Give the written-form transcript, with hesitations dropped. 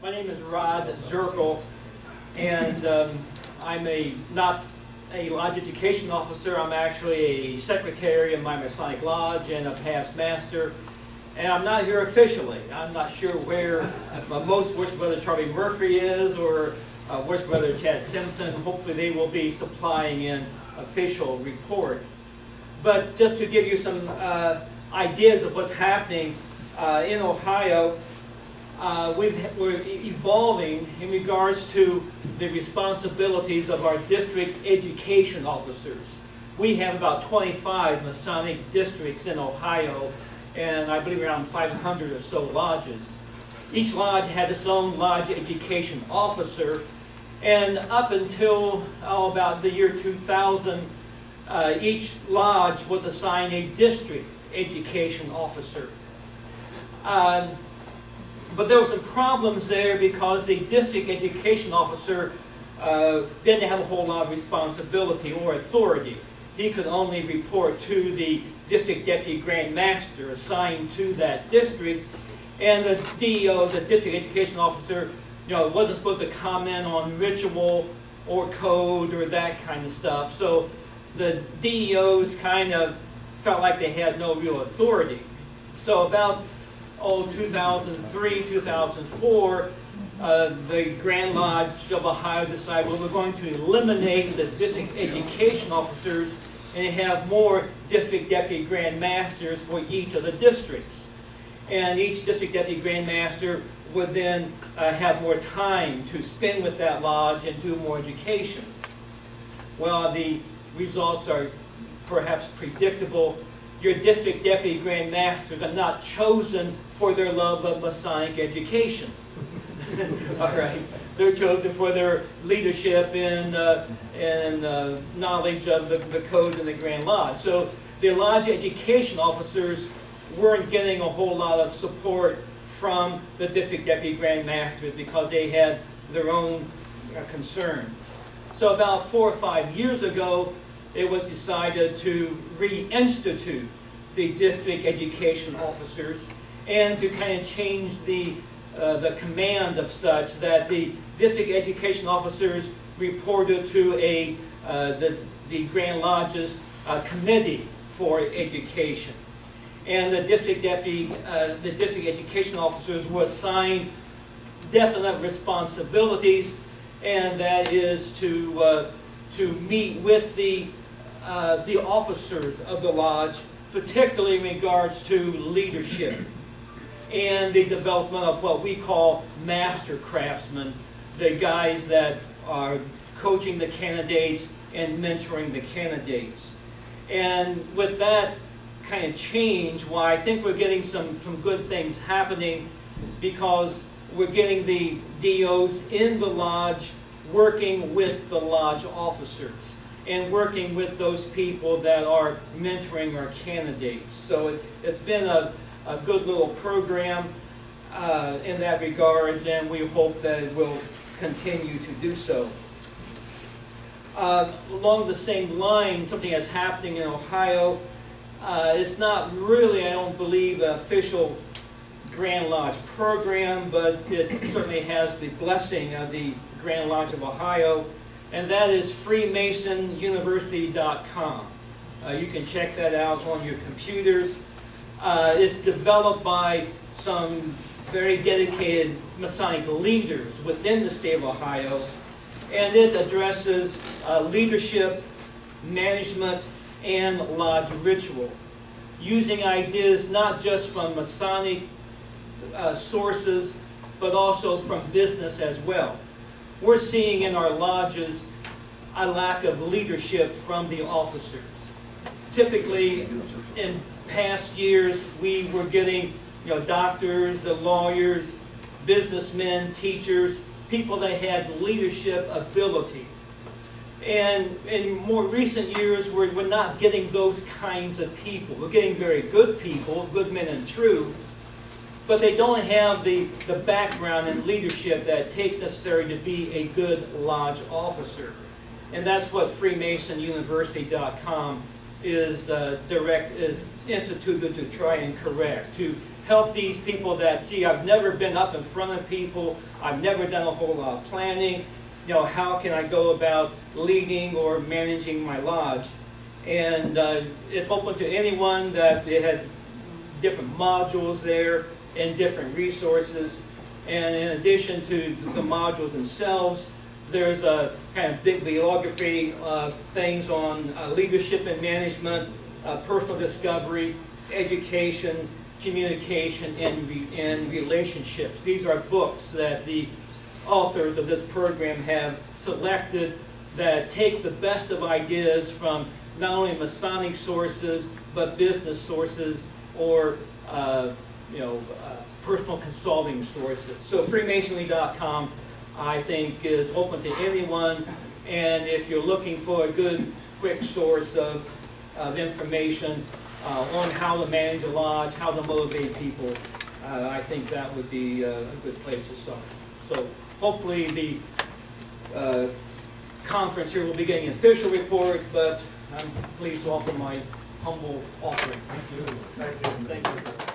My name is Zurkuel, and I'm not a lodge education officer. I'm actually a secretary in my Masonic lodge and a past master. And I'm not here officially. I'm not sure where most Worship Brother Charlie Murphy is or Worship Brother Chad Simpson. Hopefully they will be supplying an official report. But just to give you some ideas of what's happening in Ohio, we're evolving in regards to the responsibilities of our district education officers. We have about 25 Masonic districts in Ohio, and I believe around 500 or so lodges. Each lodge has its own lodge education officer, and up until about the year 2000, each lodge was assigned a district education officer. But there were some problems there because the district education officer didn't have a whole lot of responsibility or authority. He could only report to the district deputy grand master assigned to that district, and the DEO, the district education officer, wasn't supposed to comment on ritual or code or that kind of stuff. So the DEOs kind of felt like they had no real authority. So about 2003, 2004, the Grand Lodge of Ohio decided, well, we're going to eliminate the district education officers and have more district deputy grand masters for each of the districts. And each district deputy grand master would then have more time to spend with that lodge and do more education. Well, the results are perhaps predictable. Your district deputy grand masters are not chosen for their love of Masonic education. All right, they're chosen for their leadership and knowledge of the code in the Grand Lodge. So the lodge education officers weren't getting a whole lot of support from the district deputy grand masters because they had their own concerns. So about 4 or 5 years ago, it was decided to reinstitute the district education officers and to kind of change the command of such that the district education officers reported to the Grand Lodge's committee for education. And the district education officers were assigned definite responsibilities, and that is to meet with the officers of the lodge, particularly in regards to leadership and the development of what we call master craftsmen, the guys that are coaching the candidates and mentoring the candidates. And with that kind of change, why I think we're getting some good things happening, because we're getting the DOs in the lodge working with the lodge officers and working with those people that are mentoring our candidates. So it's been a good little program in that regards, and we hope that it will continue to do so. Along the same line, something that's happening in Ohio. It's not really, I don't believe, an official Grand Lodge program, but it certainly has the blessing of the Grand Lodge of Ohio, and that is freemasonuniversity.com. You can check that out on your computers. It's developed by some very dedicated Masonic leaders within the state of Ohio, and it addresses leadership, management, and lodge ritual, using ideas not just from Masonic sources, but also from business as well. We're seeing in our lodges a lack of leadership from the officers. Typically, in past years, we were getting doctors, lawyers, businessmen, teachers, people that had leadership ability. And in more recent years, we're not getting those kinds of people. We're getting very good people, good men and true, but they don't have the background and leadership that it takes necessary to be a good lodge officer. And that's what freemasonuniversity.com is instituted to try and correct, to help these people that, gee, I've never been up in front of people, I've never done a whole lot of planning, you know, how can I go about leading or managing my lodge? And it's open to anyone. That it had different modules there and different resources. And in addition to the modules themselves, there's a kind of bibliography, things on leadership and management, personal discovery, education, communication, and relationships. These are books that the authors of this program have selected that take the best of ideas from not only Masonic sources, but business sources or personal consulting sources. So Freemasonry.com, I think, is open to anyone, and if you're looking for a good, quick source of information on how to manage a lodge, how to motivate people, I think that would be a good place to start. So hopefully the conference here will be getting an official report, but I'm pleased to offer my humble offering. Thank you. Thank you.